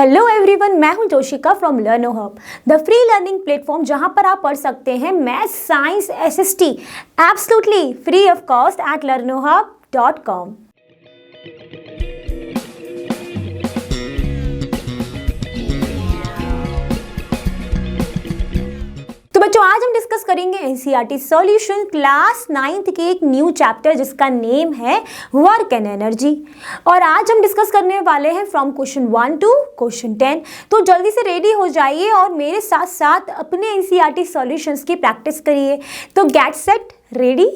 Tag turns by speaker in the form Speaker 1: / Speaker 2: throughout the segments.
Speaker 1: Hello everyone, मैं हूं Joshika from Learno Hub, the free learning platform जहां पर आप पढ़ सकते हैं maths, science, SST absolutely free of cost at learnohub.com। तो बच्चों, आज हम डिस्कस करेंगे एनसीईआरटी सॉल्यूशन क्लास 9th के एक न्यू चैप्टर जिसका नेम है वर्क एंड एनर्जी। और आज हम डिस्कस करने वाले हैं फ्रॉम क्वेश्चन 1 टू क्वेश्चन 10। तो जल्दी से रेडी हो जाइए और मेरे साथ साथ अपने एनसीईआरटी सॉल्यूशंस की प्रैक्टिस करिए। तो गेट सेट रेडी।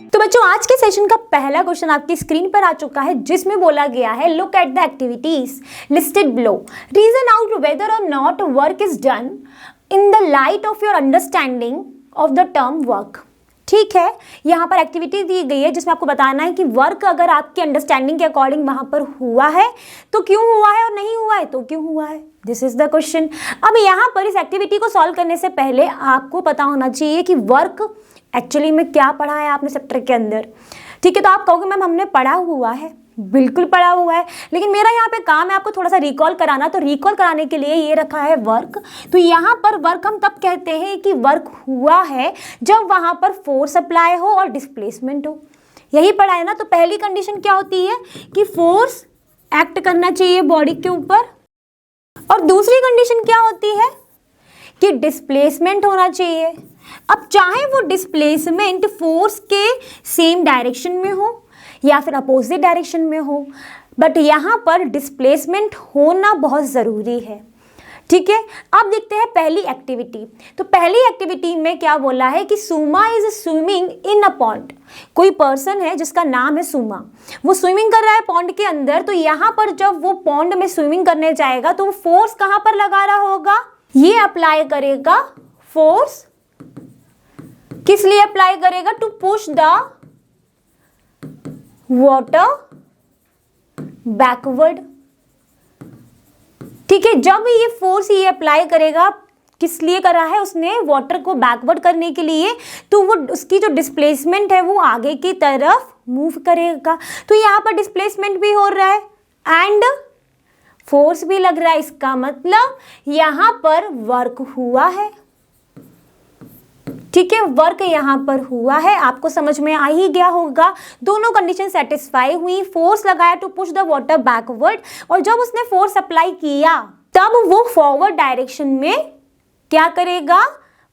Speaker 1: तो बच्चों, आज के सेशन का पहला क्वेश्चन आपकी स्क्रीन पर आ चुका है जिसमें बोला गया है look at the activities listed below, reason out whether और not work is done in the light of your understanding of the term work. ठीक है, यहाँ पर एक्टिविटी दी गई है जिसमें आपको बताना है कि वर्क अगर आपकी अंडरस्टैंडिंग के अकॉर्डिंग वहां पर हुआ है तो क्यों हुआ है, और नहीं हुआ है तो क्यों हुआ है। This is the question. अब यहाँ पर इस एक्टिविटी को सॉल्व करने से पहले आपको पता होना चाहिए कि वर्क एक्चुअली में क्या पढ़ा है आपने चैप्टर के अंदर। ठीक है, तो आप कहोगे मैम हमने पढ़ा हुआ है, बिल्कुल पढ़ा हुआ है, लेकिन मेरा यहाँ पे काम है आपको थोड़ा सा रिकॉल कराना। तो रिकॉल कराने के लिए ये रखा है वर्क। तो यहाँ पर वर्क हम तब कहते हैं कि वर्क हुआ है जब वहाँ पर फोर्स अप्लाई हो और डिस्प्लेसमेंट हो। यही पढ़ा है ना। तो पहली कंडीशन क्या होती है कि फोर्स एक्ट करना चाहिए बॉडी के ऊपर, और दूसरी कंडीशन क्या होती है कि डिस्प्लेसमेंट होना चाहिए। अब चाहे वो डिस्प्लेसमेंट फोर्स के सेम डायरेक्शन में हो या फिर अपोजिट डायरेक्शन में हो, बट यहाँ पर डिस्प्लेसमेंट होना बहुत ज़रूरी है। ठीक है, अब देखते हैं पहली एक्टिविटी। तो पहली एक्टिविटी में क्या बोला है कि Suma is swimming in a pond. कोई पर्सन है जिसका नाम है सुमा, वो स्विमिंग कर रहा है पॉन्ड के अंदर। तो यहाँ पर जब वो पॉन्ड में स्विमिंग करने जाएगा तो वो फोर्स कहाँ पर लगा रहा होगा, ये अप्लाई करेगा फोर्स। किस लिए अप्लाई करेगा, to push the water backward. ठीक है, जब ये फोर्स ये अप्लाई करेगा, किस लिए कर रहा है उसने, वाटर को बैकवर्ड करने के लिए, तो वो उसकी जो डिस्प्लेसमेंट है वो आगे की तरफ मूव करेगा। तो यहाँ पर डिस्प्लेसमेंट भी हो रहा है एंड फोर्स भी लग रहा है। इसका मतलब यहाँ पर वर्क हुआ है। ठीक है, वर्क यहाँ पर हुआ है। आपको समझ में आ ही गया होगा, दोनों कंडीशन सेटिस्फाई हुई। फोर्स लगाया to push the water backward, और जब उसने फोर्स अप्लाई किया तब वो फॉरवर्ड डायरेक्शन में क्या करेगा,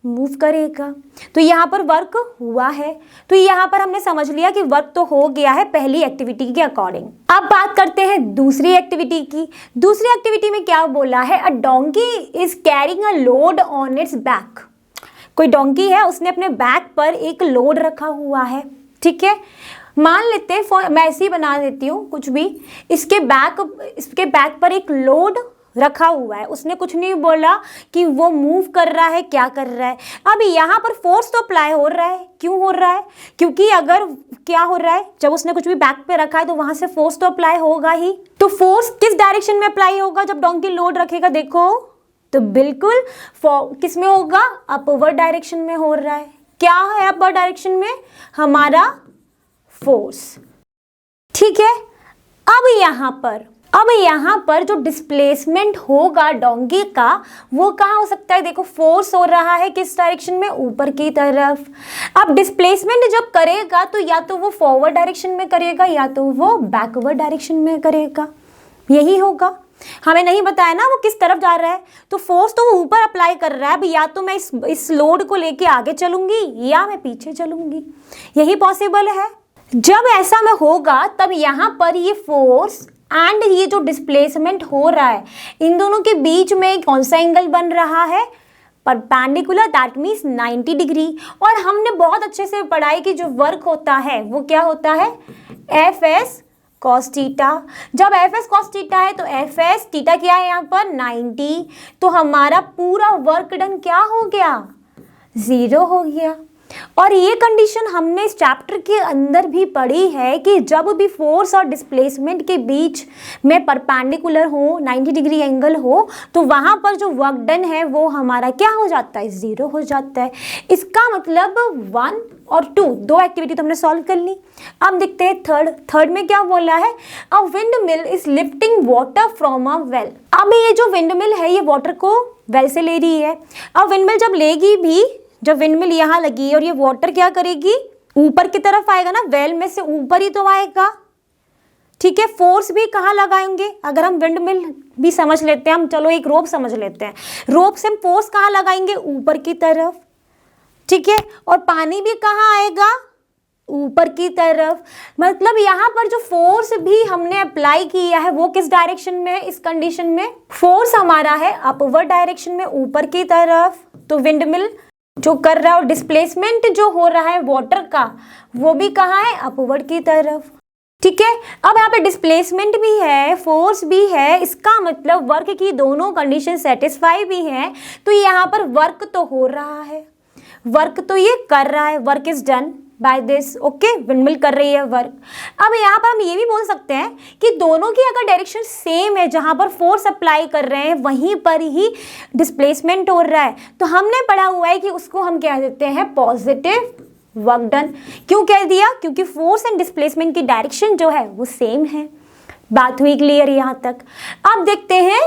Speaker 1: मूव करेगा। तो यहाँ पर वर्क हुआ है। तो यहाँ पर हमने समझ लिया कि वर्क तो हो गया है पहली एक्टिविटी के अकॉर्डिंग। अब बात करते हैं दूसरी एक्टिविटी की। दूसरी एक्टिविटी में क्या बोला है, अ donkey is carrying a load on it's back. कोई डोंकी है, उसने अपने बैक पर एक लोड रखा हुआ है। ठीक है, मान लेते हैं, मैं ऐसे ही बना देती हूँ कुछ भी, इसके बैक पर एक लोड रखा हुआ है। उसने कुछ नहीं बोला कि वो मूव कर रहा है, क्या कर रहा है। अब यहाँ पर फोर्स तो अप्लाई हो रहा है। क्यों हो रहा है, क्योंकि अगर क्या हो रहा है, जब उसने कुछ भी बैक पे रखा है तो वहां से फोर्स तो अप्लाई होगा ही। तो फोर्स किस डायरेक्शन में अप्लाई होगा जब डोंकी लोड रखेगा, देखो तो बिल्कुल किस में होगा, अपवर्ड डायरेक्शन में हो रहा है। क्या है अपवर्ड डायरेक्शन में, हमारा फोर्स। ठीक है, अब यहाँ पर जो डिस्प्लेसमेंट होगा डोंगी का, वो कहाँ हो सकता है, देखो फोर्स हो रहा है किस डायरेक्शन में, ऊपर की तरफ। अब डिस्प्लेसमेंट जब करेगा तो या तो वो फॉरवर्ड डायरेक्शन में करेगा या तो वो बैकवर्ड डायरेक्शन में करेगा, यही होगा। हमें नहीं बताया ना वो किस तरफ जा रहा है। तो फोर्स तो वो ऊपर अप्लाई कर रहा है। अब या तो मैं इस लोड को लेके आगे चलूंगी या मैं पीछे चलूंगी, यही पॉसिबल है। जब ऐसा में होगा तब यहाँ पर ये फोर्स एंड ये जो डिस्प्लेसमेंट हो रहा है, इन दोनों के बीच में कौन सा एंगल बन रहा है, परपेंडिकुलर, दैट मीन्स 90 डिग्री। और हमने बहुत अच्छे से पढ़ाई कि जो वर्क होता है वो क्या होता है, एफ एस कॉस थीटा। जब एफ एस कॉस थीटा है तो एफ एस थीटा क्या है यहाँ पर 90। तो हमारा पूरा वर्क डन क्या हो गया, 0 हो गया। और ये कंडीशन हमने इस चैप्टर के अंदर भी पढ़ी है कि जब भी फोर्स और डिस्प्लेसमेंट के बीच में परपेंडिकुलर हो, 90 डिग्री एंगल हो, तो वहाँ पर जो वर्क डन है वो हमारा क्या हो जाता है, 0 हो जाता है। इसका मतलब 1 और 2 दो एक्टिविटी तो हमने सॉल्व कर ली। अब देखते हैं थर्ड में क्या बोला है, a wind mill is lifting water from a well. अब ये जो विंड मिल है ये वाटर को वेल से ले रही है। अब विंड मिल जब लेगी भी, जब विंडमिल यहाँ लगी और ये वाटर क्या करेगी, ऊपर की तरफ आएगा ना, वेल में से ऊपर ही तो आएगा। ठीक है, फोर्स भी कहाँ लगाएंगे, अगर हम विंडमिल भी समझ लेते हैं, हम चलो एक रोप समझ लेते हैं, रोप से हम फोर्स कहाँ लगाएंगे, ऊपर की तरफ। ठीक है, और पानी भी कहाँ आएगा, ऊपर की तरफ। मतलब यहाँ पर जो फोर्स भी हमने अप्लाई किया है वो किस डायरेक्शन में है, इस कंडीशन में फोर्स हमारा है अपवर्ड डायरेक्शन में, ऊपर की तरफ। तो विंडमिल जो कर रहा है और डिस्प्लेसमेंट जो हो रहा है वाटर का वो भी कहाँ है, अपवर्ड की तरफ। ठीक है, अब यहाँ पे डिस्प्लेसमेंट भी है, फोर्स भी है, इसका मतलब वर्क की दोनों कंडीशन सेटिस्फाई भी है। तो यहाँ पर वर्क तो हो रहा है, वर्क तो ये कर रहा है, work is done by this. Okay, windmill कर रही है वर्क। अब यहाँ पर हम ये भी बोल सकते हैं कि दोनों की अगर डायरेक्शन सेम है, जहाँ पर फोर्स अप्लाई कर रहे हैं वहीं पर ही डिस्प्लेसमेंट हो रहा है, तो हमने पढ़ा हुआ है कि उसको हम कह देते हैं पॉजिटिव वर्क डन। क्यों कह दिया, क्योंकि फोर्स एंड डिस्प्लेसमेंट की डायरेक्शन जो है वो सेम है। बात हुई क्लियर यहाँ तक। अब देखते हैं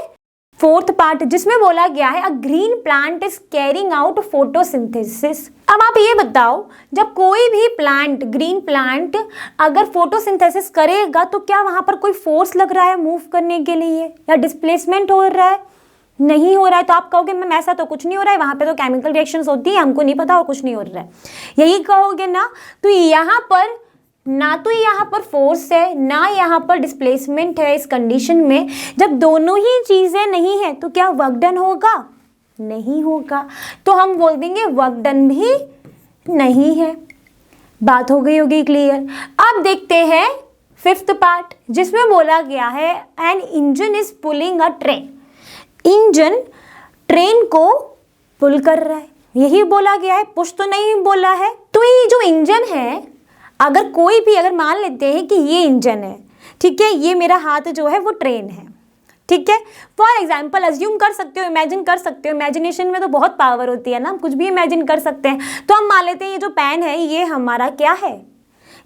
Speaker 1: फोर्थ पार्ट जिसमें बोला गया है a green plant is carrying out photosynthesis. अब आप ये बताओ, जब कोई भी प्लांट, ग्रीन प्लांट अगर फोटोसिंथेसिस करेगा तो क्या वहां पर कोई फोर्स लग रहा है मूव करने के लिए, या डिस्प्लेसमेंट हो रहा है, नहीं हो रहा है। तो आप कहोगे मैम ऐसा तो कुछ नहीं हो रहा है, वहां पे तो केमिकल रिएक्शंस होती है, हमको नहीं पता और कुछ नहीं हो रहा है, यही कहोगे ना। तो यहाँ पर ना तो यहाँ पर फोर्स है ना यहाँ पर डिस्प्लेसमेंट है। इस कंडीशन में जब दोनों ही चीजें नहीं है तो क्या वर्क डन होगा, नहीं होगा। तो हम बोल देंगे वर्क डन भी नहीं है। बात हो गई होगी क्लियर। अब देखते हैं फिफ्थ पार्ट जिसमें बोला गया है an engine is pulling a train. Engine train को पुल कर रहा है, यही बोला गया है, पुश तो नहीं बोला है। तो ये जो इंजन है, अगर कोई भी, अगर मान लेते हैं कि ये इंजन है, ठीक है, ये मेरा हाथ जो है वो ट्रेन है, ठीक है। फॉर एग्जाम्पल अज्यूम कर सकते हो, इमेजिन कर सकते हो, इमेजिनेशन में तो बहुत पावर होती है ना, कुछ भी इमेजिन कर सकते हैं। तो हम मान लेते हैं ये जो पेन है ये हमारा क्या है,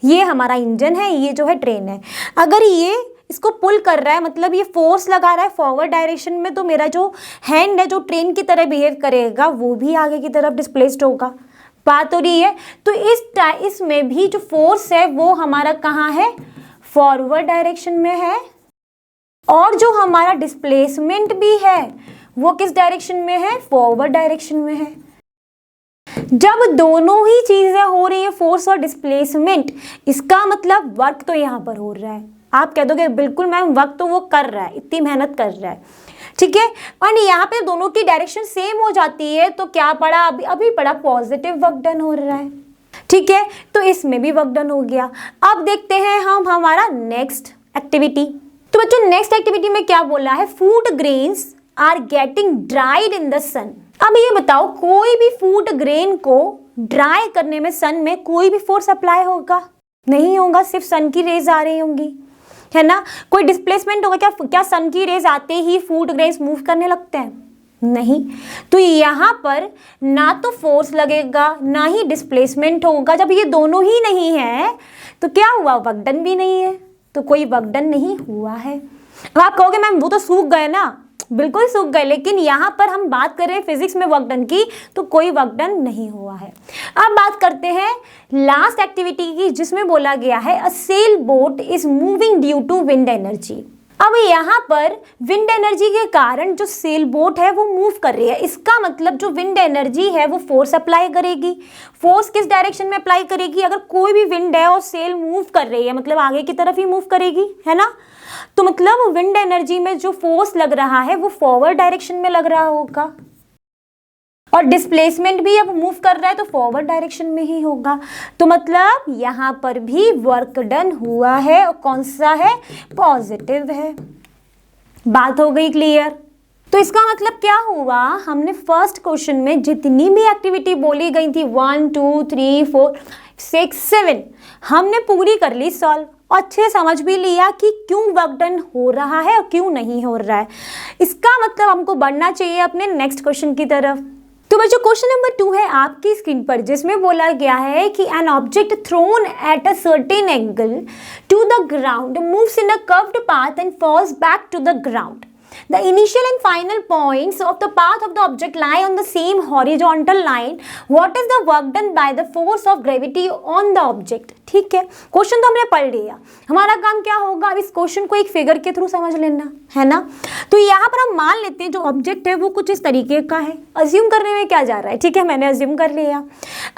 Speaker 1: ये हमारा इंजन है, ये जो है ट्रेन है। अगर ये इसको पुल कर रहा है, मतलब ये फोर्स लगा रहा है फॉरवर्ड डायरेक्शन में, तो मेरा जो हैंड है जो ट्रेन की तरह बिहेव करेगा वो भी आगे की तरफ डिस्प्लेस्ड होगा। बात हो रही है। तो इसमें भी जो फोर्स है वो हमारा कहाँ है, फॉरवर्ड डायरेक्शन में है, और जो हमारा डिस्प्लेसमेंट भी है वो किस डायरेक्शन में है, फॉरवर्ड डायरेक्शन में है। जब दोनों ही चीजें हो रही है, फोर्स और डिस्प्लेसमेंट, इसका मतलब वर्क तो यहाँ पर हो रहा है। आप कह दोगे बिल्कुल मैम वर्क तो वो कर रहा है, इतनी मेहनत कर रहा है, ठीक है। और यहाँ पे दोनों की डायरेक्शन सेम हो जाती है, तो क्या पड़ा, अभी पड़ा पॉजिटिव वर्क डन हो रहा है, ठीक है। तो इसमें भी वर्क डन हो गया। अब देखते हैं हम हमारा नेक्स्ट एक्टिविटी। तो बच्चों नेक्स्ट एक्टिविटी में क्या बोला है, food grains are getting dried in the sun. अब ये बताओ, कोई भी फूड ग्रेन को ड्राई करने में सन में कोई भी फोर्स अप्लाई होगा, नहीं होगा, सिर्फ सन की रेज आ रही होंगी, है ना। कोई डिस्प्लेसमेंट होगा क्या सन की रेज आते ही फूड ग्रेन्स मूव करने लगते हैं, नहीं। तो यहाँ पर ना तो फोर्स लगेगा ना ही डिस्प्लेसमेंट होगा। जब ये दोनों ही नहीं है तो क्या हुआ, वर्क डन भी नहीं है, तो कोई वर्क डन नहीं हुआ है। अब आप कहोगे मैम वो तो सूख गए ना, बिल्कुल सूख गए, लेकिन यहाँ पर हम बात कर रहे हैं फिजिक्स में वर्क डन की, तो कोई वर्क डन नहीं हुआ है। अब बात करते हैं लास्ट एक्टिविटी की जिसमें बोला गया है a sail boat is moving due to wind energy. अब यहाँ पर विंड एनर्जी के कारण जो सेल बोट है वो मूव कर रही है, इसका मतलब जो विंड एनर्जी है वो फोर्स अप्लाई करेगी। फोर्स किस डायरेक्शन में अप्लाई करेगी, अगर कोई भी विंड है और सेल मूव कर रही है मतलब आगे की तरफ ही मूव करेगी, है ना। तो मतलब विंड एनर्जी में जो फोर्स लग रहा है वो फॉरवर्ड डायरेक्शन में लग रहा होगा, और डिस्प्लेसमेंट भी अब मूव कर रहा है तो फॉरवर्ड डायरेक्शन में ही होगा। तो मतलब यहाँ पर भी वर्क डन हुआ है, और कौन सा है, पॉजिटिव है। बात हो गई क्लियर। तो इसका मतलब क्या हुआ, हमने फर्स्ट क्वेश्चन में जितनी भी एक्टिविटी बोली गई थी 1 2 3 4 6 7 हमने पूरी कर ली सॉल्व, और अच्छे समझ भी लिया कि क्यों वर्क डन हो रहा है और क्यों नहीं हो रहा है। इसका मतलब हमको बढ़ना चाहिए अपने नेक्स्ट क्वेश्चन की तरफ। तो बच्चों क्वेश्चन नंबर 2 है आपकी स्क्रीन पर, जिसमें बोला गया है कि an object thrown at a certain angle to the ground moves in a curved path and falls back to the ground. The initial and final points of the path of the object lie on the same horizontal line. What is the work done by the force of gravity on the object? ठीक है, question तो हमने पढ़ लिया, हमारा काम क्या होगा, अब इस क्वेश्चन को एक फिगर के थ्रू समझ लेना है ना। तो यहाँ पर हम मान लेते हैं जो ऑब्जेक्ट है वो कुछ इस तरीके का है, अज्यूम करने में क्या जा रहा है, ठीक है मैंने अज्यूम कर लिया।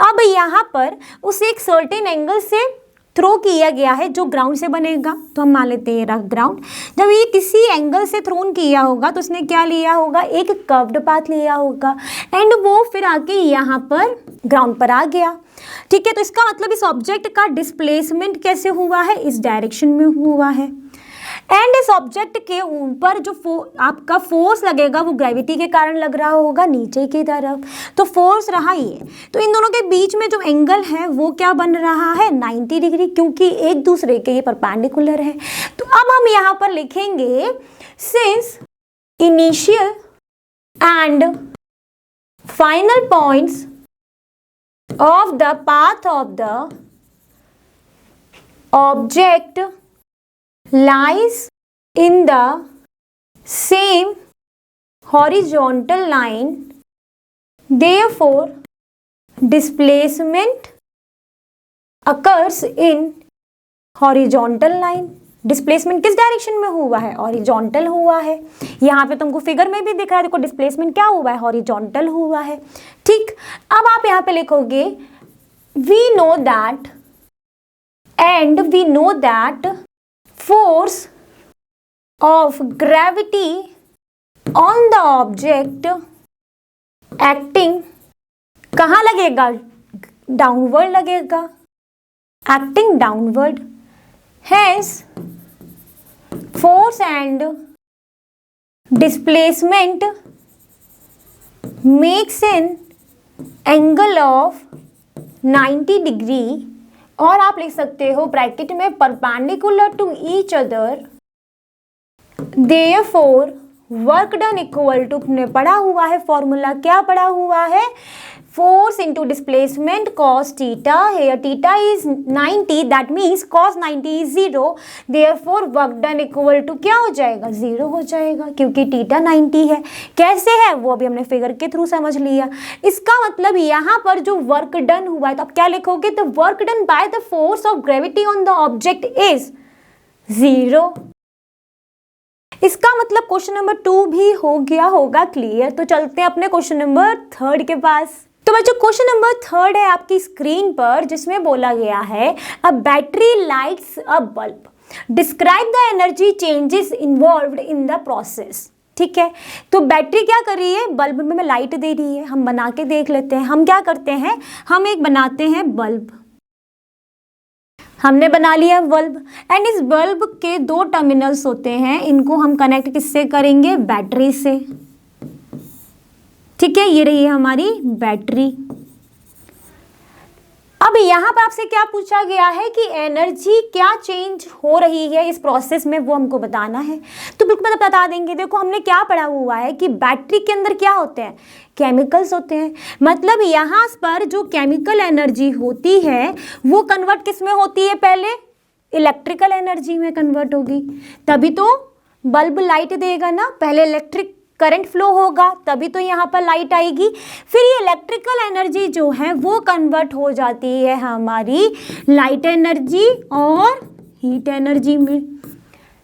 Speaker 1: अब यहाँ पर उसे एक सर्टेन एंगल से थ्रो किया गया है जो ग्राउंड से बनेगा, तो हम मान लेते हैं रफ ग्राउंड। जब ये किसी एंगल से थ्रोन किया होगा तो उसने क्या लिया होगा, एक कर्व्ड पाथ लिया होगा, एंड वो फिर आके यहाँ पर ग्राउंड पर आ गया। ठीक है, तो इसका मतलब इस ऑब्जेक्ट का डिस्प्लेसमेंट कैसे हुआ है, इस डायरेक्शन में हुआ है। एंड इस ऑब्जेक्ट के ऊपर जो आपका फोर्स लगेगा वो ग्रेविटी के कारण लग रहा होगा नीचे की तरफ, तो फोर्स रहा ये। तो इन दोनों के बीच में जो एंगल है वो क्या बन रहा है, 90 डिग्री, क्योंकि एक दूसरे के ये परपेंडिकुलर है। तो अब हम यहाँ पर लिखेंगे since initial and final points of the path of the object lies in the same horizontal line, therefore displacement occurs in horizontal line. Displacement किस डायरेक्शन में हुआ है, हॉरिजॉन्टल हुआ है। यहाँ पे तुमको फिगर में भी दिख रहा है, देखो डिस्प्लेसमेंट क्या हुआ है, हॉरिजॉन्टल हुआ है। ठीक, अब आप यहाँ पे लिखोगे we know that force of gravity on the object acting कहाँ लगेगा, डाउनवर्ड लगेगा, acting downward, hence force and displacement makes an angle of 90 degree, और आप लिख सकते हो ब्रैकेट में perpendicular to each other, therefore work done equal to, ने पढ़ा हुआ है फॉर्मूला, क्या पढ़ा हुआ है, force into displacement cos theta, here theta is 90, that means cos 90 is 0, therefore work done equal to क्या हो जाएगा, 0 हो जाएगा, क्योंकि थीटा 90 है। कैसे है वो अभी हमने फिगर के थ्रू समझ लिया। इसका मतलब यहाँ पर जो वर्क डन हुआ है तो आप क्या लिखोगे, the work done by the force of gravity on the object is 0। इसका मतलब क्वेश्चन नंबर 2 भी हो गया होगा क्लियर। तो चलते हैं अपने क्वेश्चन नंबर 3 के पास। तो बच्चों क्वेश्चन नंबर 3 है आपकी स्क्रीन पर, जिसमें बोला गया है अ battery lights a bulb, describe the energy changes involved in the process. ठीक है, तो बैटरी क्या कर रही है, बल्ब में लाइट दे रही है। हम बना के देख लेते हैं, हम क्या करते हैं, हम एक बनाते हैं बल्ब, हमने बना लिया बल्ब, एंड इस बल्ब के 2 टर्मिनल्स होते हैं, इनको हम कनेक्ट किससे करेंगे, बैटरी से। ठीक है, ये रही है हमारी बैटरी। अब यहाँ पर आपसे क्या पूछा गया है कि एनर्जी क्या चेंज हो रही है इस प्रोसेस में, वो हमको बताना है। तो बिल्कुल बता देंगे। देखो हमने क्या पढ़ा हुआ है कि बैटरी के अंदर क्या होते हैं, केमिकल्स होते हैं। मतलब यहाँ पर जो केमिकल एनर्जी होती है वो कन्वर्ट किस में होती है, पहले इलेक्ट्रिकल एनर्जी में कन्वर्ट होगी, तभी तो बल्ब लाइट देगा ना। पहले इलेक्ट्रिक करंट फ्लो होगा तभी तो यहाँ पर लाइट आएगी, फिर ये इलेक्ट्रिकल एनर्जी जो है वो कन्वर्ट हो जाती है हमारी लाइट एनर्जी और हीट एनर्जी में।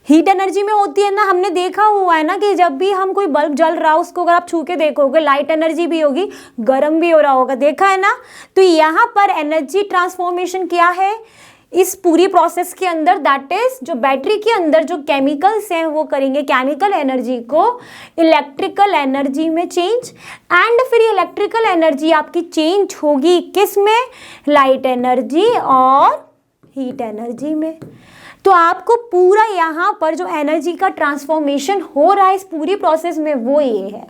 Speaker 1: हीट एनर्जी में होती है ना, हमने देखा हुआ है ना कि जब भी हम कोई बल्ब जल रहा हो उसको अगर आप छू के देखोगे लाइट एनर्जी भी होगी, गर्म भी हो रहा होगा, देखा है ना। तो यहाँ पर एनर्जी ट्रांसफॉर्मेशन क्या है इस पूरी प्रोसेस के अंदर, दैट इज जो बैटरी के अंदर जो केमिकल्स हैं वो करेंगे केमिकल एनर्जी को इलेक्ट्रिकल एनर्जी में चेंज, एंड फिर ये इलेक्ट्रिकल एनर्जी आपकी चेंज होगी किस में, लाइट एनर्जी और हीट एनर्जी में। तो आपको पूरा यहाँ पर जो एनर्जी का ट्रांसफॉर्मेशन हो रहा है इस पूरी प्रोसेस में वो ये है,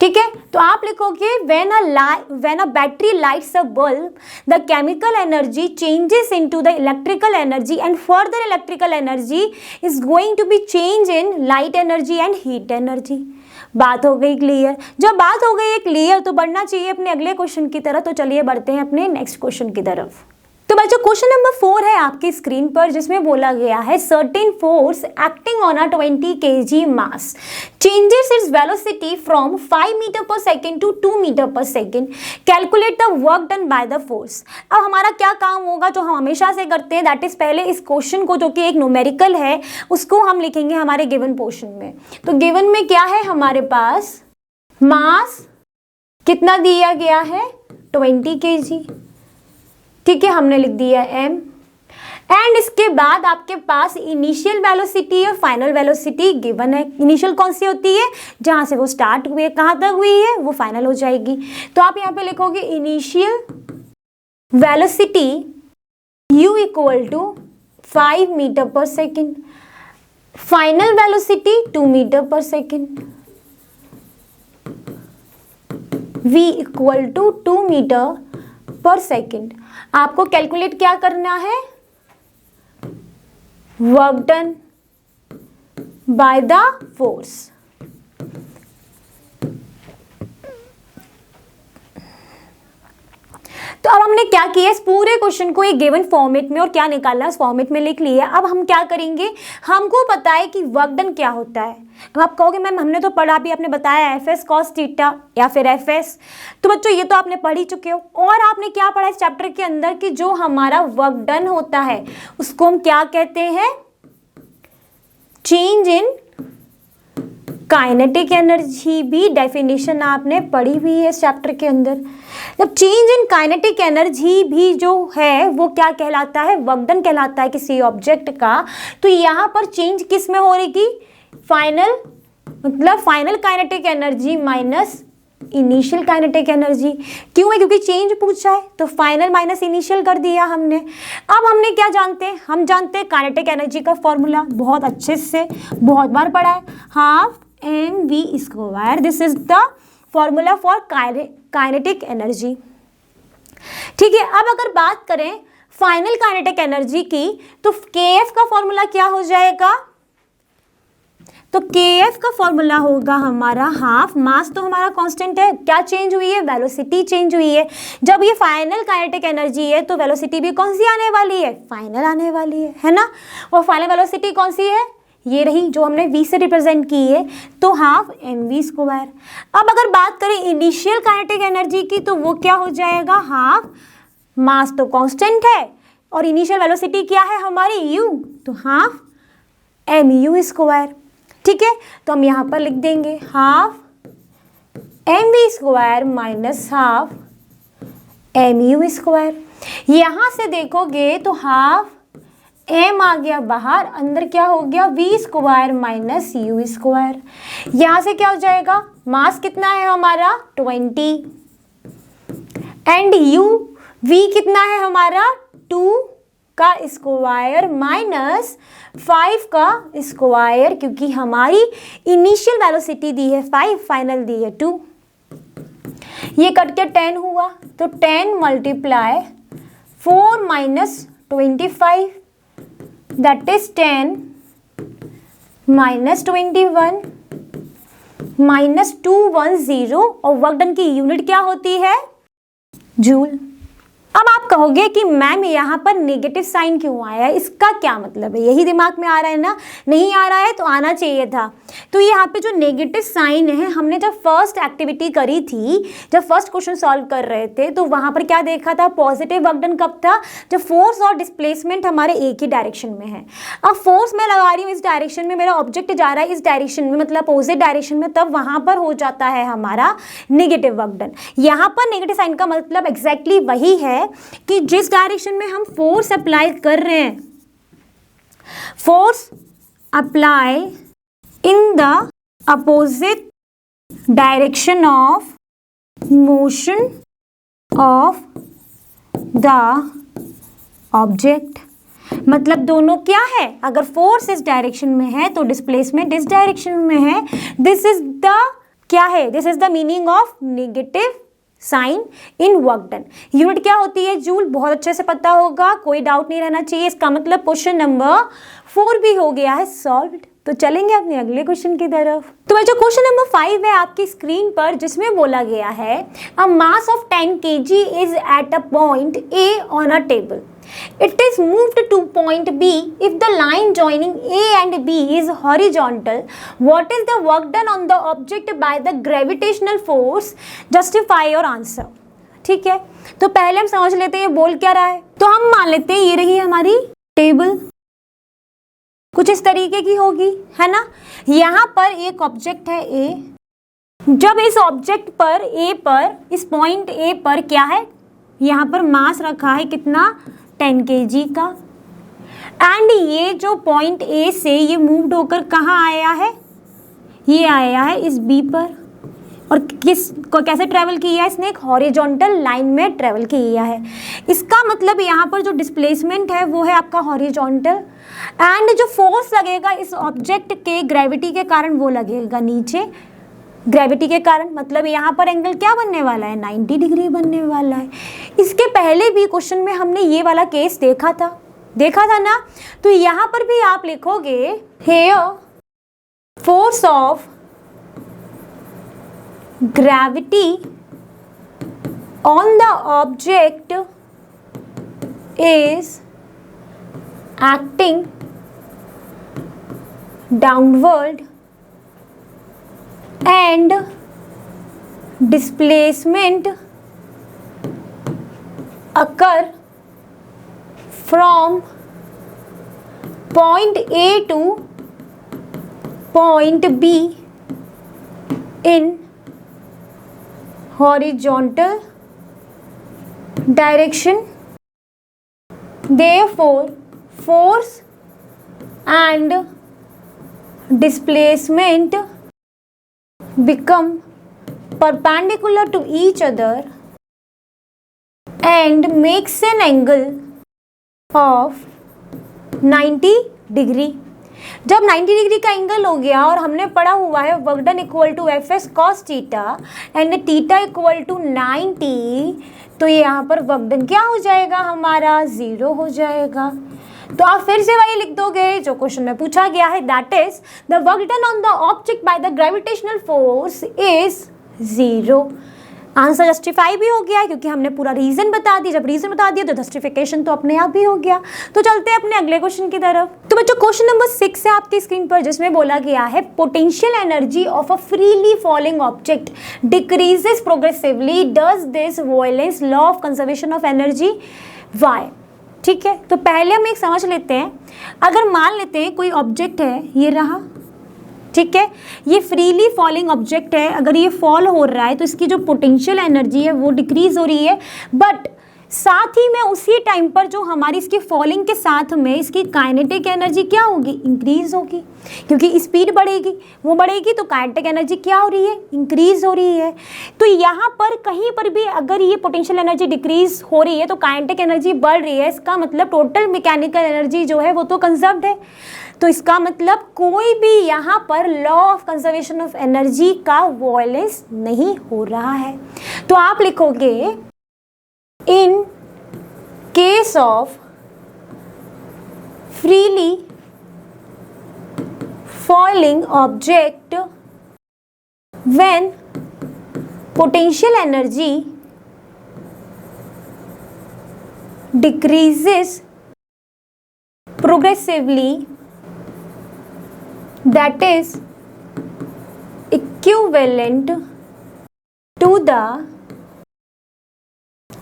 Speaker 1: ठीक है। तो आप लिखोगे when a battery lights a bulb the chemical energy changes into the electrical energy and further electrical energy is going to be change in light energy and heat energy. बात हो गई क्लियर। जब बात हो गई है क्लियर तो बढ़ना चाहिए अपने अगले क्वेश्चन की तरफ। तो चलिए बढ़ते हैं अपने नेक्स्ट क्वेश्चन की तरफ। तो बच्चों क्वेश्चन नंबर 4 है आपकी स्क्रीन पर, जिसमें बोला गया है certain force acting on a 20 kg mass changes its velocity from 5 metre per second to 2 metre per second, calculate the work done by the force. अब हमारा क्या काम होगा जो हम हमेशा से करते हैं, दैट इज पहले इस क्वेश्चन को जो कि एक न्यूमेरिकल है उसको हम लिखेंगे हमारे गिवन पोर्शन में। तो गिवन में क्या है हमारे पास, मास कितना दिया गया है 20 kg, ठीक है, हमने लिख दिया m। एंड इसके बाद आपके पास इनिशियल वेलोसिटी और फाइनल वेलोसिटी गिवन है। इनिशियल कौन सी होती है, जहां से वो स्टार्ट हुई है, कहां तक हुई है, वो फाइनल हो जाएगी। तो आप यहां पे लिखोगे initial velocity u equal to 5 metre per second, final velocity 2 metre per second, v equal to 2 metre per second. आपको कैलकुलेट क्या करना है, work done by the force. तो अब हमने क्या किया, इस पूरे क्वेश्चन को एक गिवन फॉर्मेट में और क्या निकालना है उस फॉर्मेट में लिख लिया। अब हम क्या करेंगे, हमको पता है कि वर्क डन क्या होता है। अब आप कहोगे मैम हमने तो पढ़ा भी, आपने बताया एफ एस कॉस थीटा या फिर एफ एस। तो बच्चों ये तो आपने पढ़ ही चुके हो। और आपने क्या पढ़ा इस चैप्टर के अंदर कि जो हमारा वर्क डन होता है उसको हम क्या कहते हैं, चेंज इन काइनेटिक एनर्जी। भी डेफिनेशन आपने पढ़ी हुई है इस चैप्टर के अंदर। जब चेंज इन काइनेटिक एनर्जी भी जो है वो क्या कहलाता है, वर्क डन कहलाता है किसी ऑब्जेक्ट का। तो यहाँ पर चेंज किस में हो रही, फाइनल मतलब final kinetic energy minus initial kinetic energy. क्यों है, क्योंकि चेंज पूछा है तो फाइनल माइनस इनिशियल कर दिया हमने। अब हमने क्या जानते हैं, हम जानते हैं काइनेटिक एनर्जी का फॉर्मूला, बहुत अच्छे से बहुत बार पढ़ा है, half mv²। This is the formula for kinetic energy, ठीक है। अब अगर बात करें फाइनल काइनेटिक एनर्जी की तो kf का फॉर्मूला क्या हो जाएगा, तो kf का फॉर्मूला होगा हमारा हाफ, मास तो हमारा कांस्टेंट है, क्या चेंज हुई है, वेलोसिटी चेंज हुई है। जब ये फाइनल काइनेटिक एनर्जी है तो वेलोसिटी भी कौन सी आने वाली है, फाइनल आने वाली है ना। और फाइनल वेलोसिटी कौन सी है, ये रही जो हमने v से रिप्रेजेंट की है, तो हाफ mv²। अब अगर बात करें इनिशियल काइनेटिक एनर्जी की तो वो क्या हो जाएगा, हाफ, मास तो कांस्टेंट है और इनिशियल वेलोसिटी क्या है हमारी u, तो हाफ mu², ठीक है। तो हम यहाँ पर लिख देंगे half mv² minus half mu²। यहाँ से देखोगे तो हाफ m आ गया बाहर, अंदर क्या हो गया v² माइनस u²। यहाँ से क्या हो जाएगा, मास कितना है हमारा 20 एंड v कितना है हमारा 2 का स्क्वायर माइनस 5 का स्क्वायर, क्योंकि हमारी इनिशियल वेलोसिटी दी है 5, फाइनल दी है 2। ये कट के 10 हुआ तो 10 multiply 4 minus 25 that is 10 minus 21 minus 210। और वर्क डन की यूनिट क्या होती है, जूल। अब आप कहोगे कि मैम यहाँ पर नेगेटिव साइन क्यों आया है, इसका क्या मतलब है, यही दिमाग में आ रहा है ना, नहीं आ रहा है तो आना चाहिए था। तो यहाँ पे जो नेगेटिव साइन है, हमने जब फर्स्ट एक्टिविटी करी थी, जब फर्स्ट क्वेश्चन सॉल्व कर रहे थे तो वहाँ पर क्या देखा था, पॉजिटिव वर्क डन कब था, जब फोर्स और डिस्प्लेसमेंट हमारे एक ही डायरेक्शन में है। अब फोर्स मैं लगा रही हूँ इस डायरेक्शन में, मेरा ऑब्जेक्ट जा रहा है इस डायरेक्शन में, मतलब अपोजिट डायरेक्शन में, तब वहाँ पर हो जाता है हमारा नेगेटिव वर्क डन। यहाँ पर नेगेटिव साइन का मतलब एग्जैक्टली वही है कि जिस डायरेक्शन में हम फोर्स अप्लाई कर रहे हैं, force apply in the opposite direction of motion of the object. मतलब दोनों क्या है, अगर फोर्स इस डायरेक्शन में है तो डिस्प्लेसमेंट इस डायरेक्शन में है। दिस इज द क्या है, this is the meaning of negative sign in work done. Unit क्या होती है, जूल, बहुत अच्छे से पता होगा, कोई डाउट नहीं रहना चाहिए। इसका मतलब क्वेश्चन नंबर 4 भी हो गया है सॉल्व्ड। तो चलेंगे अपने अगले क्वेश्चन की तरफ। तो भाई जो क्वेश्चन नंबर 5 है आपकी स्क्रीन पर, जिसमें बोला गया है a mass of 10 kg is at a point A on a table. It is moved to point B if the line joining A and B is horizontal. What is the work done on the object by the gravitational force? Justify your answer. ठीक है, तो पहले हम समझ लेते हैं ये बोल क्या रहा है। तो हम मान लेते हैं ये रही हमारी टेबल, कुछ इस तरीके की होगी, है ना। यहाँ पर एक ऑब्जेक्ट है A। जब इस ऑब्जेक्ट पर A पर, इस पॉइंट A पर क्या है, यहाँ पर मास रखा है कितना, 10 kg का। एंड ये जो पॉइंट ए से ये मूव्ड होकर कहाँ आया है, ये आया है इस बी पर। और किस को कैसे ट्रेवल किया है इसने, एक हॉरिजॉन्टल लाइन में ट्रेवल किया है। इसका मतलब यहाँ पर जो डिस्प्लेसमेंट है वो है आपका हॉरिजॉन्टल, एंड जो फोर्स लगेगा इस ऑब्जेक्ट के ग्रेविटी के कारण वो लगेगा नीचे, ग्रेविटी के कारण। मतलब यहाँ पर एंगल क्या बनने वाला है, 90 डिग्री बनने वाला है। इसके पहले भी क्वेश्चन में हमने ये वाला केस देखा था ना। तो यहाँ पर भी आप लिखोगे here force of gravity on the object is acting downward and displacement occur from point A to point B in horizontal direction. Therefore, force and displacement become perpendicular to each other and makes an angle of 90 degree. जब 90 degree का angle हो गया और हमने पढ़ा हुआ है work done equal to F S cos theta and theta equal to 90, तो ये यहाँ पर वर्क डन क्या हो जाएगा हमारा, 0 हो जाएगा। तो आप फिर से वही लिख दोगे जो क्वेश्चन में पूछा गया है, that is the work done on the object by the gravitational force is 0। Answer justify भी हो गया है क्योंकि हमने पूरा रीजन बता दिया। जब रीजन बता दिया तो जस्टिफिकेशन तो अपने आप ही हो गया। तो चलते हैं अपने अगले क्वेश्चन की तरफ। तो बच्चों क्वेश्चन नंबर 6 है आपकी स्क्रीन पर, जिसमें बोला गया है potential energy of a freely falling object decreases progressively, does this violence law of conservation of energy, why. ठीक है, तो पहले हम एक समझ लेते हैं। अगर मान लेते हैं कोई ऑब्जेक्ट है, ये रहा, ठीक है, ये फ्रीली फॉलिंग ऑब्जेक्ट है। अगर ये फॉल हो रहा है तो इसकी जो पोटेंशियल एनर्जी है वो डिक्रीज हो रही है, बट साथ ही में उसी टाइम पर जो हमारी इसकी फॉलिंग के साथ में इसकी काइनेटिक एनर्जी क्या होगी, इंक्रीज होगी, क्योंकि स्पीड बढ़ेगी, वो बढ़ेगी तो काइनेटिक एनर्जी क्या हो रही है, इंक्रीज हो रही है। तो यहाँ पर कहीं पर भी अगर ये पोटेंशियल एनर्जी डिक्रीज हो रही है तो काइनेटिक एनर्जी बढ़ रही है, इसका मतलब टोटल मैकेनिकल एनर्जी जो है वो तो कंजर्व्ड है। तो इसका मतलब कोई भी यहाँ पर law of conservation of energy का वायलेंस नहीं हो रहा है। तो आप लिखोगे in case of freely falling object, when potential energy decreases progressively, that is equivalent to the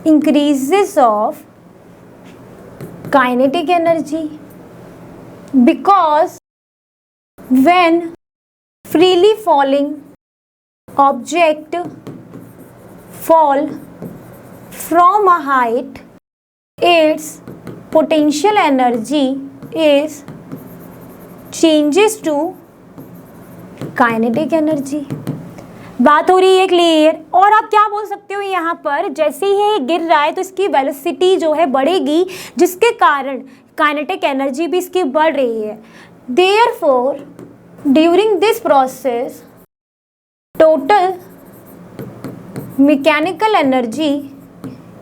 Speaker 1: increases of kinetic energy, because when freely falling object fall from a height, its potential energy is changes to kinetic energy। बात हो रही है clear. और आप क्या बोल सकते हो यहाँ पर, जैसे ही ये गिर रहा है तो इसकी वेलोसिटी जो है बढ़ेगी, जिसके कारण काइनेटिक एनर्जी भी इसकी बढ़ रही है। Therefore during this process total mechanical energy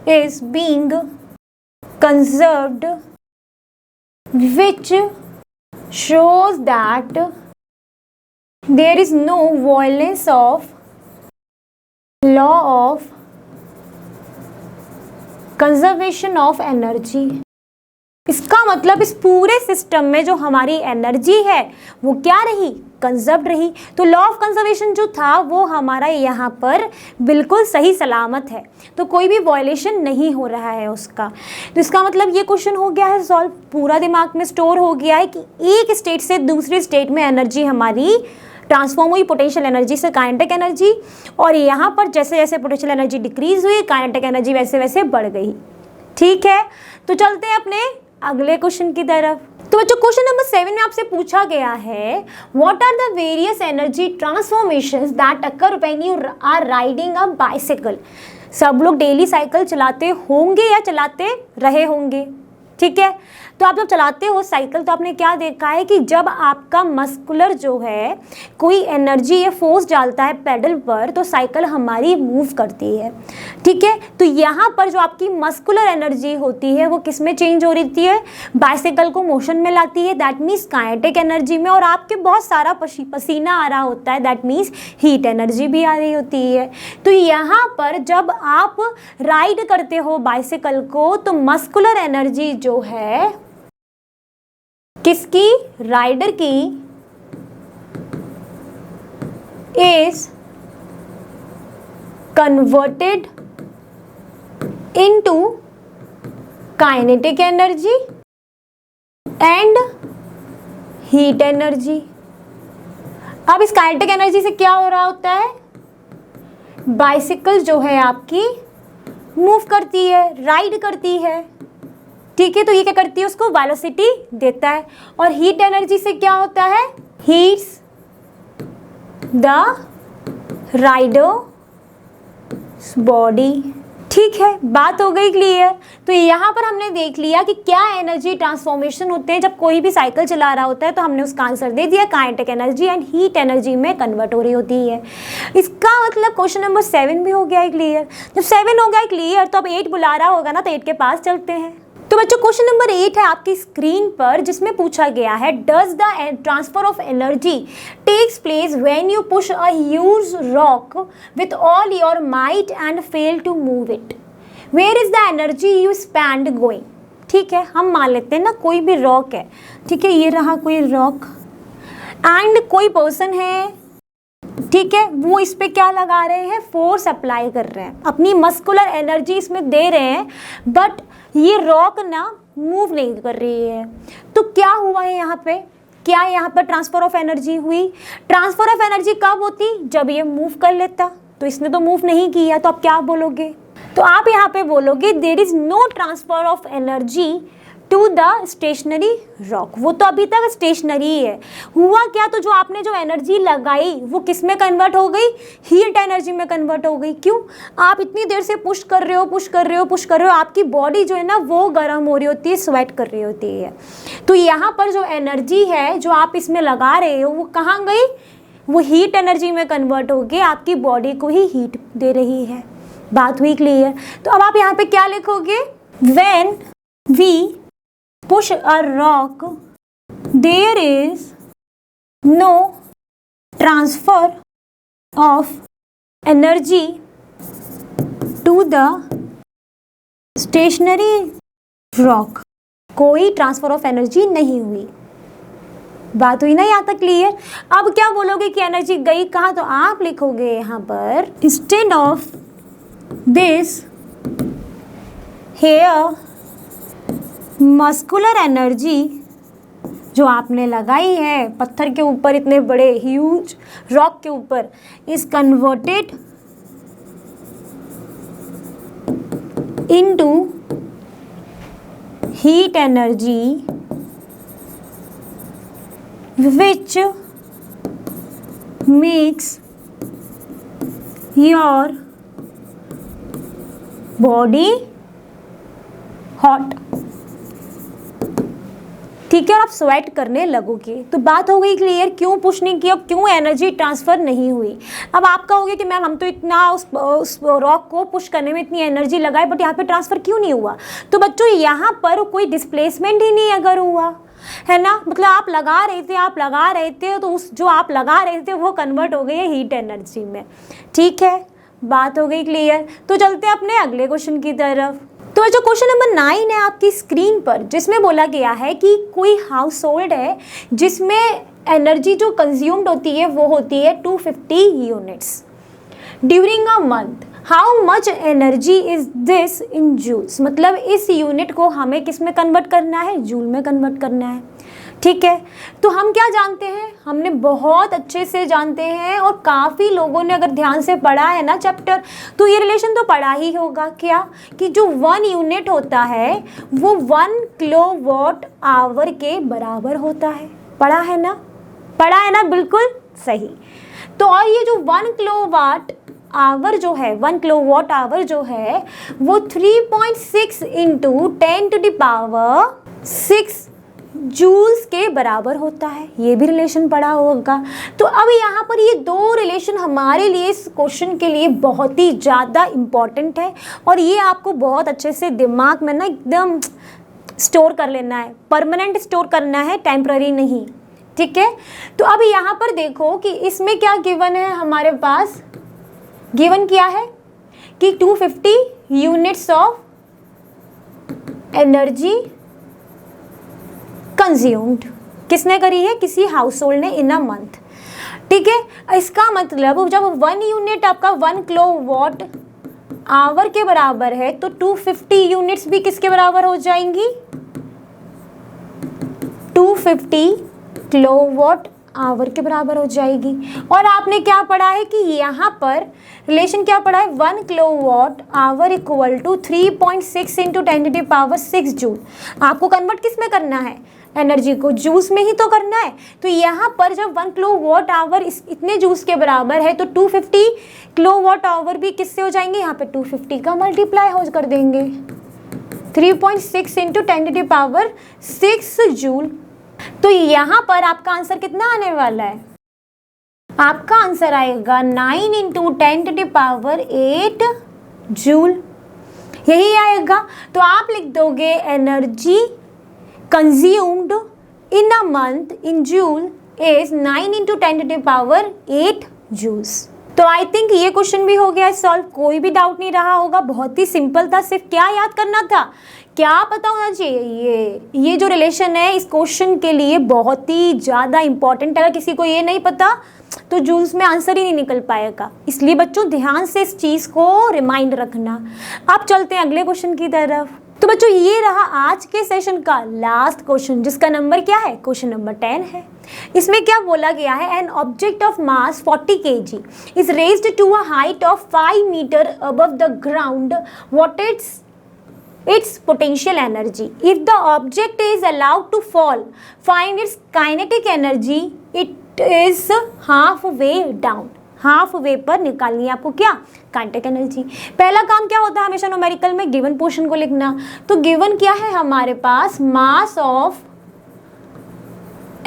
Speaker 1: is being conserved, which shows that there is no violence of law of conservation of energy। इसका मतलब इस पूरे सिस्टम में जो हमारी एनर्जी है वो क्या रही, कंजर्व्ड रही। तो लॉ ऑफ कंजर्वेशन जो था वो हमारा यहाँ पर बिल्कुल सही सलामत है, तो कोई भी वॉयलेशन नहीं हो रहा है उसका। तो इसका मतलब ये क्वेश्चन हो गया है सॉल्व, पूरा दिमाग में स्टोर हो गया है कि एक स्टेट से दूसरी स्टेट में एनर्जी हमारी ट्रांसफॉर्म हुई पोटेंशियल एनर्जी से काइनेटिक एनर्जी, और यहाँ पर जैसे जैसे पोटेंशियल एनर्जी डिक्रीज हुई काइनेटिक एनर्जी वैसे वैसे बढ़ गई। ठीक है, तो चलते हैं अपने अगले क्वेश्चन की तरफ। तो बच्चों क्वेश्चन नंबर 7 में आपसे पूछा गया है what are the various energy transformations that occur when you are riding a bicycle. सब लोग डेली साइकिल चलाते होंगे या चलाते रहे होंगे, ठीक है। तो आप जब चलाते हो साइकिल तो आपने क्या देखा है कि जब आपका मस्कुलर जो है कोई एनर्जी या फोर्स डालता है पेडल पर तो साइकिल हमारी मूव करती है, ठीक है। तो यहाँ पर जो आपकी मस्कुलर एनर्जी होती है वो किस में चेंज हो रही है, बाइसिकल को मोशन में लाती है, दैट मीन्स काइनेटिक एनर्जी में। और आपके बहुत सारा पसीना आ रहा होता है, दैट मीन्स हीट एनर्जी भी आ रही होती है। तो यहाँ पर जब आप राइड करते हो बाइसिकल को तो मस्कुलर एनर्जी जो है किसकी, राइडर की, is converted into kinetic energy and heat energy. अब इस काइनेटिक एनर्जी से क्या हो रहा होता है, बाइसिकल जो है आपकी मूव करती है, राइड करती है, ठीक है। तो ये क्या करती है, उसको वेलोसिटी देता है। और हीट एनर्जी से क्या होता है, हीट्स द राइडर्स बॉडी, ठीक है। बात हो गई क्लियर। तो यहाँ पर हमने देख लिया कि क्या एनर्जी ट्रांसफॉर्मेशन होते हैं जब कोई भी साइकिल चला रहा होता है, तो हमने उसका आंसर दे दिया, kinetic energy and heat energy में कन्वर्ट हो रही होती है। इसका मतलब क्वेश्चन नंबर 7 भी हो गया है क्लियर। जब 7 हो गया है क्लियर तो अब 8 बुला रहा होगा ना, तो 8 के पास चलते हैं। तो बच्चों क्वेश्चन नंबर 8 है आपकी स्क्रीन पर, जिसमें पूछा गया है does the transfer of energy takes place when you push a huge rock with all your might and fail to move it, where is the energy you spend going. ठीक है, हम मान लेते हैं ना कोई भी रॉक है, ठीक है, ये रहा कोई रॉक एंड कोई पर्सन है, ठीक है, वो इस पे क्या लगा रहे हैं, फोर्स अप्लाई कर रहे हैं, अपनी मस्कुलर एनर्जी इसमें दे रहे हैं, बट ये रॉक ना मूव नहीं कर रही है। तो क्या हुआ है यहाँ पे, क्या यहाँ पर ट्रांसफर ऑफ एनर्जी हुई। ट्रांसफर ऑफ एनर्जी कब होती, जब ये मूव कर लेता। तो इसने तो मूव नहीं किया, तो आप क्या बोलोगे, तो आप यहाँ पे बोलोगे there is no transfer of energy to the stationary rock. वो तो अभी तक स्टेशनरी है। हुआ क्या, तो जो आपने जो एनर्जी लगाई वो किस में कन्वर्ट हो गई, हीट एनर्जी में कन्वर्ट हो गई। क्यों, आप इतनी देर से पुश कर रहे हो, पुश कर रहे हो, पुश कर रहे हो, आपकी बॉडी जो है ना वो गर्म हो रही होती है, स्वेट कर रही होती है। तो यहाँ पर जो एनर्जी है जो आप इसमें लगा रहे हो वो कहाँ गई, वो हीट एनर्जी में कन्वर्ट होकर आपकी बॉडी को ही हीट दे रही है। बात हुई क्लियर। तो अब आप यहाँ पे क्या लिखोगे, when we push a rock there is no transfer of energy to the stationary rock। कोई ट्रांसफर ऑफ एनर्जी नहीं हुई। बात हुई ना यहाँ तक क्लियर। अब क्या बोलोगे कि एनर्जी गई कहाँ, तो आप लिखोगे यहाँ पर instead of this here muscular energy जो आपने लगाई है पत्थर के ऊपर, इतने बड़े ह्यूज रॉक के ऊपर, is converted into heat energy which makes your body hot, ठीक है, और आप स्वेट करने लगोगे। तो बात हो गई क्लियर, क्यों पुश नहीं किया, क्यों एनर्जी ट्रांसफर नहीं हुई। अब आप कहोगे कि मैम हम तो इतना उस रॉक को पुश करने में इतनी एनर्जी लगाई बट यहाँ पे ट्रांसफर क्यों नहीं हुआ। तो बच्चों यहाँ पर कोई डिस्प्लेसमेंट ही नहीं अगर हुआ है ना, मतलब आप लगा रहे थे तो उस जो आप लगा रहे थे वो कन्वर्ट हो गई है हीट एनर्जी में। ठीक है, बात हो गई क्लियर। तो चलते हैं अपने अगले क्वेश्चन की तरफ। तो जो क्वेश्चन नंबर 9 है आपकी स्क्रीन पर, जिसमें बोला गया है कि कोई हाउस होल्ड है जिसमें एनर्जी जो कंज्यूम्ड होती है वो होती है 250 units during a month. How much energy is this in joules, मतलब इस यूनिट को हमें किस में कन्वर्ट करना है, जूल में कन्वर्ट करना है। ठीक है, तो हम क्या जानते हैं, हमने बहुत अच्छे से जानते हैं और काफ़ी लोगों ने अगर ध्यान से पढ़ा है ना चैप्टर, तो ये रिलेशन तो पढ़ा ही होगा क्या, कि जो 1 यूनिट होता है वो 1 किलोवाट आवर के बराबर होता है। पढ़ा है ना, पढ़ा है ना, बिल्कुल सही। तो और ये जो 1 किलोवाट आवर जो है, 1 किलोवाट आवर जो है वो 3.6 इंटू 10⁻6 जूल्स के बराबर होता है। ये भी रिलेशन पढ़ा होगा। तो अब यहाँ पर ये दो रिलेशन हमारे लिए इस क्वेश्चन के लिए बहुत ही ज़्यादा इम्पॉर्टेंट है और ये आपको बहुत अच्छे से दिमाग में ना एकदम स्टोर कर लेना है, परमानेंट स्टोर करना है, टेम्पररी नहीं। ठीक है, तो अब यहाँ पर देखो कि इसमें क्या गिवन है हमारे पास, गिवन क्या है कि 250 यूनिट्स ऑफ एनर्जी कंज्यूम्ड किसने करी है, किसी हाउस होल्ड ने इन अ मंथ। ठीक है, इसका मतलब जब 1 यूनिट आपका 1 किलोवाट आवर के बराबर है तो 250 यूनिट्स भी किसके बराबर हो जाएंगी, 250 किलोवाट आवर के बराबर हो जाएगी। और आपने क्या पढ़ा है कि यहाँ पर रिलेशन क्या पढ़ा है, 1 kilowatt hour equal to 3.6 into 10⁻6 joule. आपको कन्वर्ट किस में करना है, एनर्जी को जूल्स में ही तो करना है। तो यहाँ पर जब 1 किलोवाट आवर इतने जूल्स के बराबर है तो 250 किलोवाट आवर भी किससे हो जाएंगे, यहाँ पे 250 का मल्टीप्लाई हो कर देंगे, 3.6 इंटू 10⁻6 जूल। तो यहाँ पर आपका आंसर कितना आने वाला है, आपका आंसर आएगा 9 इंटू 10⁸ जूल, यही आएगा। तो आप लिख दोगे energy consumed in a month in joule is 9 into 10⁸ joules. तो आई थिंक ये क्वेश्चन भी हो गया सॉल्व, कोई भी डाउट नहीं रहा होगा, बहुत ही सिंपल था। सिर्फ क्या याद करना था, क्या पता होना चाहिए, ये जो रिलेशन है इस क्वेश्चन के लिए बहुत ही ज़्यादा इंपॉर्टेंट है। अगर किसी को ये नहीं पता तो जूल्स में आंसर ही नहीं निकल पाएगा, इसलिए बच्चों ध्यान से इस चीज़ को रिमाइंड रखना। अब चलते हैं अगले क्वेश्चन की तरफ। तो बच्चों ये रहा आज के सेशन का लास्ट क्वेश्चन, जिसका नंबर क्या है, क्वेश्चन नंबर 10 है। इसमें क्या बोला गया है, an object of mass 40 kg is raised to a height of 5 metre above the ground, what its potential energy. If the object is allowed to fall, find its kinetic energy. It is halfway down. halfway पर निकालनी है आपको क्या, kinetic energy. पहला काम क्या होता है हमेशा न्यूमेरिकल में, गिवन पोर्शन को लिखना। तो गिवन क्या है हमारे पास, mass of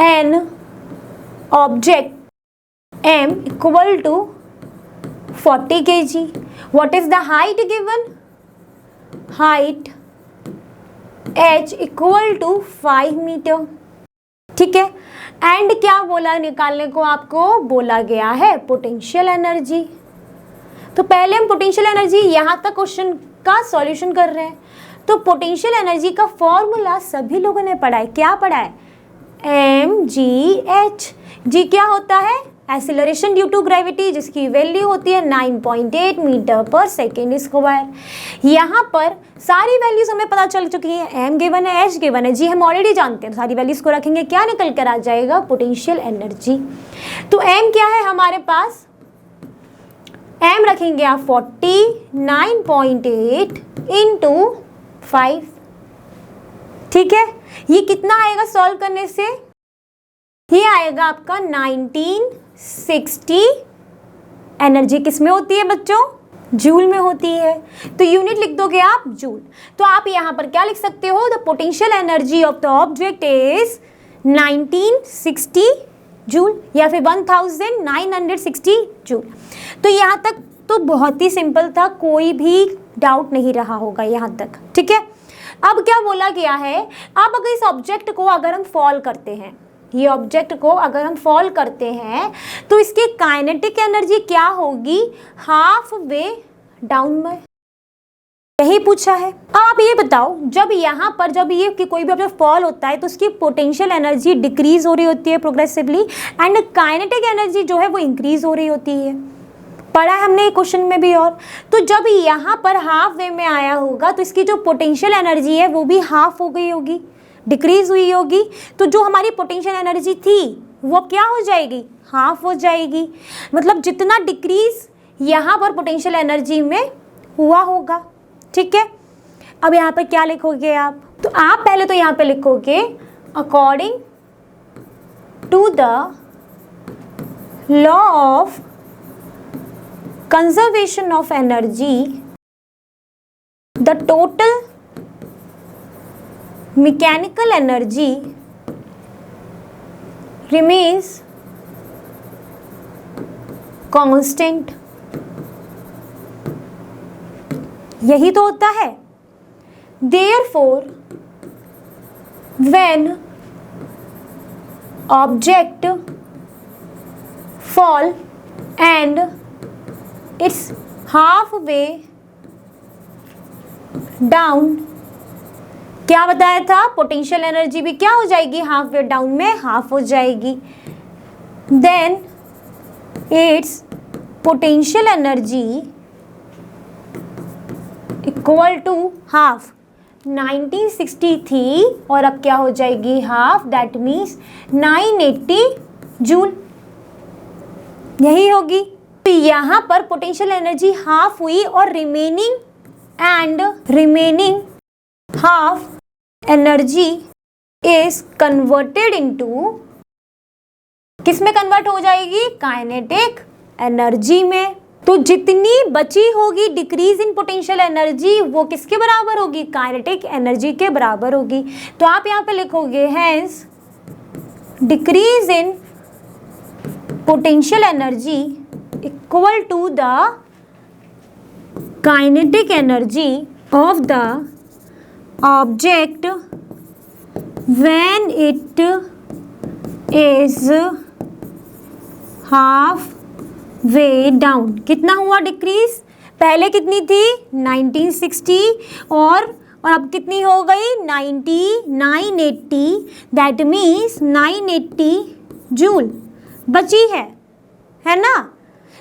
Speaker 1: an object m equal to 40 kg. What is the height given? Height h equal to 5 metre. ठीक है, एंड क्या बोला निकालने को, आपको बोला गया है पोटेंशियल एनर्जी। तो पहले हम पोटेंशियल एनर्जी यहाँ तक क्वेश्चन का सॉल्यूशन कर रहे हैं। तो पोटेंशियल एनर्जी का फॉर्मूला सभी लोगों ने पढ़ा है, क्या पढ़ा है, mgh। जी क्या होता है, एक्सीलरेशन ड्यू टू ग्रेविटी, जिसकी वैल्यू होती है 9.8 मीटर पर सेकेंड स्क्वायर। यहाँ पर सारी वैल्यूज हमें पता चल चुकी है, m गिवन है, h गिवन है, जी हम ऑलरेडी जानते हैं। सारी वैल्यूज को रखेंगे, क्या निकल कर आ जाएगा, पोटेंशियल एनर्जी। तो m क्या है हमारे पास, m रखेंगे आप 49.8 इंटू 5। ठीक है, ये कितना आएगा सॉल्व करने से, ये आएगा आपका 1960 एनर्जी किस में होती है बच्चों? जूल में होती है। तो यूनिट लिख दोगे आप जूल। तो आप यहाँ पर क्या लिख सकते हो? The potential energy of the object is 1960 joule या फिर 1960 जूल। तो यहाँ तक तो बहुत ही सिंपल था, कोई भी डाउट नहीं रहा होगा यहाँ तक, ठीक है। अब क्या बोला गया है, अब अगर इस ऑब्जेक्ट को अगर हम फॉल करते हैं, ये ऑब्जेक्ट को अगर हम फॉल करते हैं तो इसकी काइनेटिक एनर्जी क्या होगी? हाफ वे डाउन में, यही पूछा है। अब आप ये बताओ, जब यहाँ पर जब ये कि कोई भी ऑब्जेक्ट फॉल होता है तो उसकी पोटेंशियल एनर्जी डिक्रीज हो रही होती है प्रोग्रेसिवली, एंड काइनेटिक एनर्जी जो है वो इंक्रीज हो रही होती है। पढ़ा है हमने क्वेश्चन में भी। और तो जब यहाँ पर हाफ वे में आया होगा तो इसकी जो पोटेंशियल एनर्जी है वो भी हाफ हो गई होगी, डिक्रीज हुई होगी। तो जो हमारी पोटेंशियल एनर्जी थी वो क्या हो जाएगी? हाफ हो जाएगी। मतलब जितना डिक्रीज यहाँ पर पोटेंशियल एनर्जी में हुआ होगा, ठीक है। अब यहाँ पर क्या लिखोगे आप? तो आप पहले तो यहाँ पे लिखोगे according to the law of conservation of energy, the total mechanical energy remains constant। यही तो होता है। Therefore, when object fall and it's halfway down, क्या बताया था? पोटेंशियल एनर्जी भी क्या हो जाएगी? हाफ वे डाउन में हाफ हो जाएगी। Then its potential energy equal to half. 1960 थी और अब क्या हो जाएगी? हाफ, दैट मीन्स 980 जूल, यही होगी। तो यहाँ पर पोटेंशियल एनर्जी हाफ हुई और remaining half energy is converted into, किस में कन्वर्ट हो जाएगी? काइनेटिक एनर्जी में। तो जितनी बची होगी डिक्रीज इन पोटेंशियल एनर्जी वो किसके बराबर होगी? काइनेटिक एनर्जी के बराबर होगी। तो आप यहाँ पे लिखोगे hence decrease in potential energy equal to the kinetic energy of the object when it is half way down। कितना हुआ डिक्रीज? पहले कितनी थी? 1960 और अब कितनी हो गई? 980। दैट मीन्स 980 जूल बची है ना।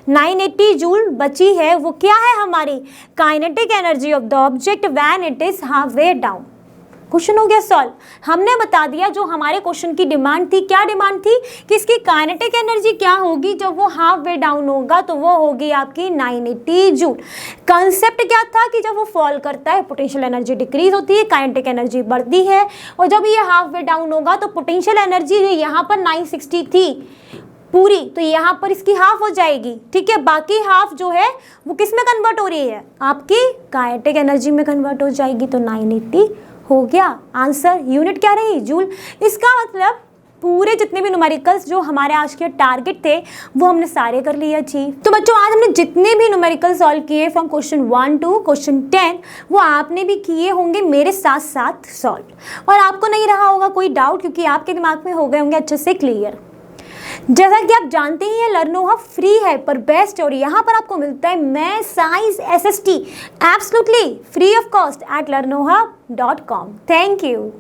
Speaker 1: 980 जूल बची है, वो क्या है हमारी? Kinetic energy of the object when it is half way down. Question हो गया सॉल्व। हमने बता दिया जो हमारे क्वेश्चन की डिमांड थी। क्या डिमांड थी? कि इसकी काइनेटिक एनर्जी क्या होगी जब वो हाफ वे डाउन होगा? तो वो होगी आपकी 980 जूल। कंसेप्ट क्या था? कि जब वो फॉल करता है पोटेंशियल एनर्जी डिक्रीज होती है, काइनेटिक एनर्जी बढ़ती है, और जब ये हाफ वे डाउन होगा तो पोटेंशियल एनर्जी यहाँ पर 960 थी पूरी, तो यहाँ पर इसकी हाफ हो जाएगी, ठीक है। बाकी हाफ जो है वो किस में कन्वर्ट हो रही है? आपकी काइनेटिक एनर्जी में कन्वर्ट हो जाएगी। तो 980 हो गया आंसर। यूनिट क्या रही? जूल। इसका मतलब पूरे जितने भी न्यूमेरिकल्स जो हमारे आज के टारगेट थे वो हमने सारे कर लिए अचीव। तो बच्चों आज हमने जितने भी न्यूमेरिकल सॉल्व किए फ्रॉम क्वेश्चन 1 टू क्वेश्चन 10 वो आपने भी किए होंगे मेरे साथ साथ सॉल्व, और आपको नहीं रहा होगा कोई डाउट क्योंकि आपके दिमाग में हो गए होंगे अच्छे से क्लियर। जैसा कि आप जानते ही हैं लर्नोहा फ्री है पर बेस्ट, और यहाँ पर आपको मिलता है math science SST absolutely free of cost eight learnoha.com। Thank you.